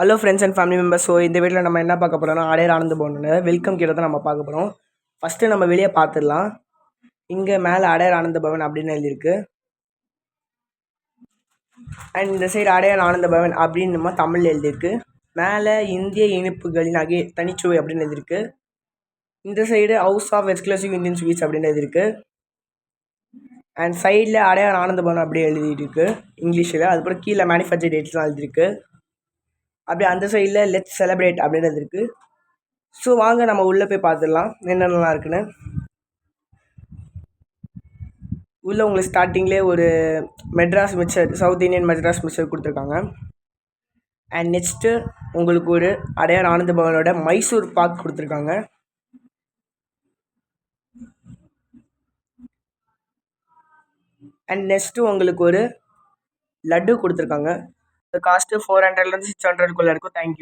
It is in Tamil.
Hello friends and family members. So இந்த வீட்டில் நம்ம என்ன பார்க்க போகிறோம்னா அடையார் ஆனந்த பவனோட வெல்கம் கீழே தான் நம்ம பார்க்க போகிறோம். ஃபஸ்ட்டு நம்ம வெளியே பார்த்துடலாம். இங்கே மேலே அடையார் ஆனந்த பவன் அப்படின்னு எழுதியிருக்கு. அண்ட் இந்த சைடு அடையார் ஆனந்த பவன் அப்படின்னு நம்ம தமிழில் எழுதியிருக்கு. மேலே இந்திய இனிப்புகளின் தனிச்சுவை அப்படின்னு எழுதியிருக்கு. இந்த side house of exclusive Indian sweets அப்படின்னு எழுதியிருக்கு. அண்ட் சைடில் அடையார் ஆனந்த பவன் அப்படி எழுதியிருக்கு இங்கிலீஷில். அதுக்கப்புறம் கீழே மேனுஃபேக்சர் டேட்ஸ்லாம் எழுதியிருக்கு. அப்படியே அந்த சைடில் லெட்ஸ் செலிப்ரேட் அப்படின்றது இருக்குது. ஸோ வாங்க நம்ம உள்ளே போய் பார்த்துடலாம் என்னென்னலாம் இருக்குன்னு. உள்ளே உங்களுக்கு ஸ்டார்டிங்லேயே ஒரு Madras mixture, south Indian Madras mixture கொடுத்துருக்காங்க. அண்ட் நெக்ஸ்ட்டு உங்களுக்கு ஒரு அடையார் ஆனந்த பவனோட மைசூர் பாக் கொடுத்துருக்காங்க. அண்ட் நெக்ஸ்ட்டு உங்களுக்கு ஒரு லட்டு கொடுத்துருக்காங்க. காஸ்ட்டு 400 600 இருக்கும். தேங்க்யூ.